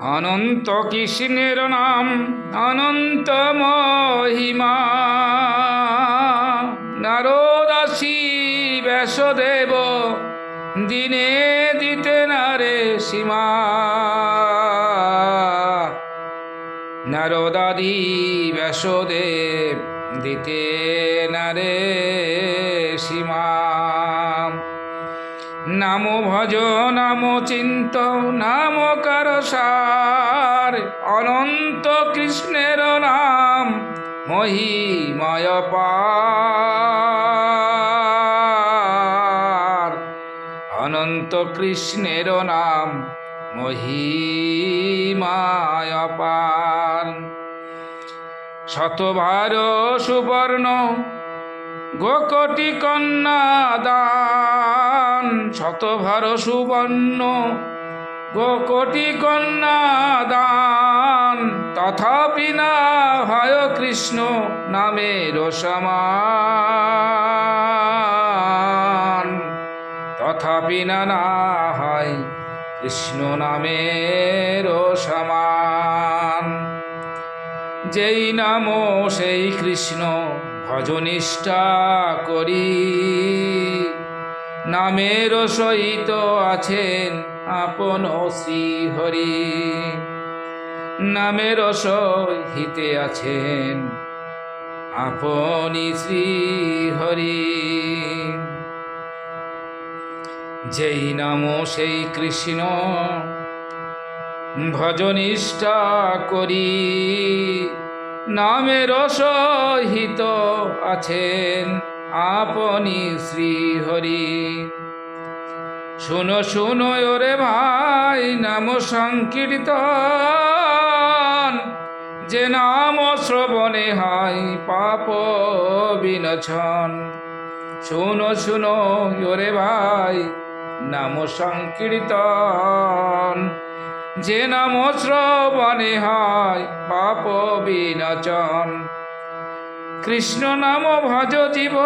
অনন্ত কৃষ্ণের নাম অনন্ত মহিমা। নারদাসী ব্যাসদেব দিনে দিতে নারে সীমা। নারদাদি ব্যাসদেব দিতে নারে সীমা। নাম ভজ নাম চিন্ত নাম কার সার। অনন্ত কৃষ্ণের নাম মহিময় পার। অনন্ত কৃষ্ণের নাম মহিমায় পার। শতভার সুবর্ণ গোকটি কন্যা দান। শতভার সুবর্ণ গোকটি কন্যা দান। তথাপি না হয় কৃষ্ণ নামের সমান। তথাপি না হয় কৃষ্ণ নামের সমান। যেই নাম সেই কৃষ্ণ ভজনিষ্ঠা করি। নামের সহিত আছেন আপন শ্রীহরি। নামের সহিতে আছেন আপনি শ্রীহরি। যেই নাম সেই কৃষ্ণ ভজনিষ্ঠা করি। নামের সহিত আছেন আপনি শ্রীহরি। শুনো শুনো ওরে ভাই নাম সংকীর্তন। যে নাম শ্রবণে হয় পাপ বিনাশন। শুনো শুনো ওরে ভাই নাম সংকীর্তন। যে নাম শ্রবণে হয় পাপ বিনাশন। কৃষ্ণ নাম ভজ জীব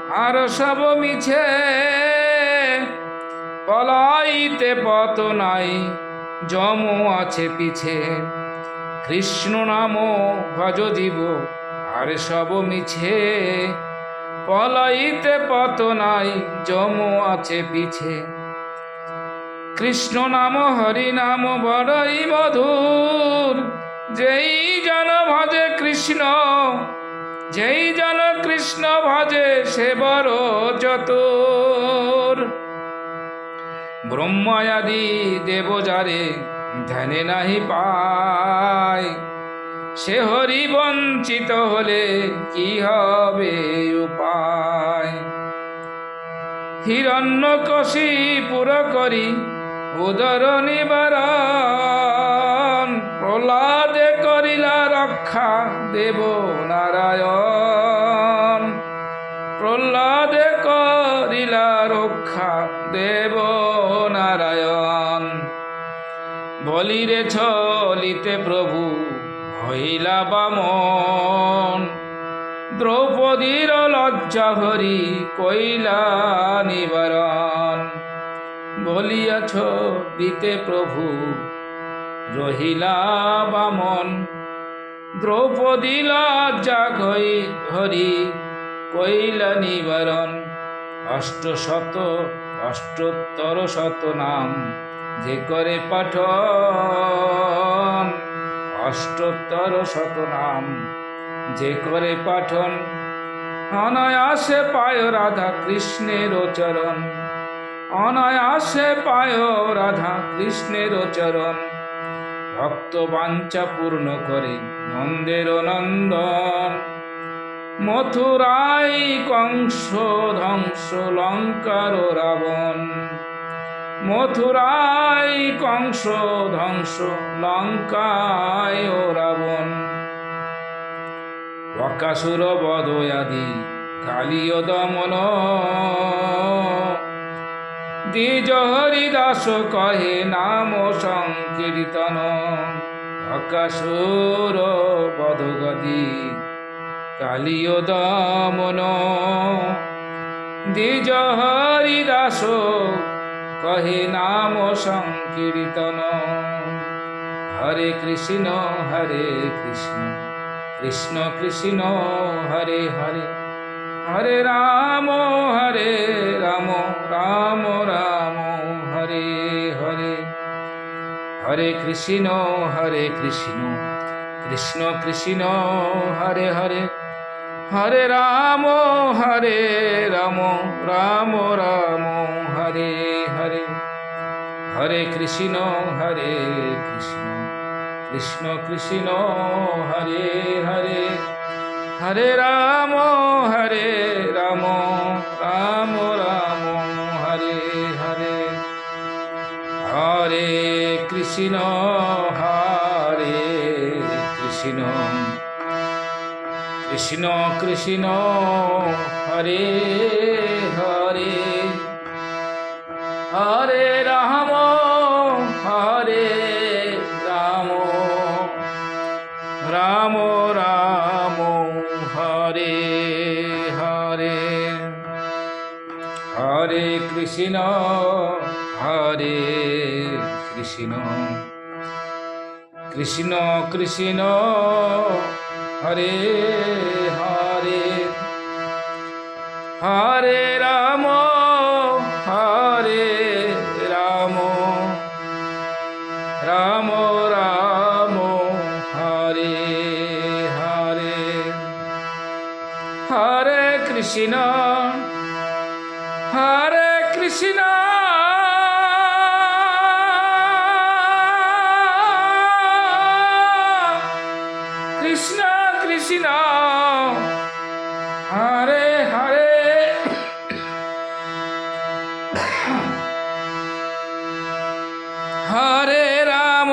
আর সব মিছে। পলাইতে পথ নাই যম আছে পিছে। কৃষ্ণ নাম ভজ জীব আর সব মিছে। পলাইতে পথ নাই যম আছে পিছে। কৃষ্ণ নাম হরি নাম বড়ই মধুর। যেই জন ভজে কৃষ্ণ যেই জন কৃষ্ণ ভজে সে বড় চতুর। ব্রহ্মাদি দেব যারে ধ্যানে নাহি পায়। সে হরি বঞ্চিত হলে কি হবে উপায়। হিরণ্যকশিপুর করি উদর নিবারণ। প্রহ্লাদে করিলা রক্ষা দেব নারায়ণ। প্রহ্লাদে করিলা রক্ষা দেব নারায়ণ। বলিরে ছলিতে প্রভু হইলা বামন। দ্রৌপদীর লজ্জা হরি কইলা নিবারণ। বলিয়াছ দিতে প্রভু রহিলা বামন। দ্রৌপদী লজ্জা হরি কইলা নিবারণ। অষ্টোত্তর শত নাম যে করে পাঠন। অষ্টোত্তর শত নাম যে করে পাঠন। অনায়াসে পায় রাধা কৃষ্ণের চরণ। অনায়াসে পায় রাধা কৃষ্ণের চরণ। ভক্ত বাঞ্ছা পূর্ণ করে নন্দের নন্দন। মথুরায় কংস ধ্বংস লঙ্কার রাবণ। মথুরায় কংস ধ্বংস লঙ্কায় রাবণ। বকাসুর বধ আদি কালীয় দমন। দ্বিজ হরিদাস কহে নাম সংকীর্তন। বকাসুর বধ গদি কালীয় দমন। দ্বিজ হরিদাস কহে নাম সংকীর্তন। হরে কৃষ্ণ কৃষ্ণ কৃষ্ণ হরে হরে, হরে রাম রাম রাম রাম হরে হরে, হরে কৃষ্ণ কৃষ্ণ কৃষ্ণ হরে হরে, হরে রাম রাম রাম রাম হরে হরে, হরে কৃষ্ণ কৃষ্ণ কৃষ্ণ হরে হরে, হরে রাম রাম রাম রাম হরে হরে, হরে কৃষ্ণ কৃষ্ণ কৃষ্ণ কৃষ্ণ হরে হরে, হরে রাম রাম রাম হরে হরে, হরে কৃষ্ণ কৃষ্ণ কৃষ্ণ হরে হরে, হরে রাম রাম রাম হরে হরে, হরে কৃষ্ণ কৃষ্ণ কৃষ্ণ হরে হরে, হরে রাম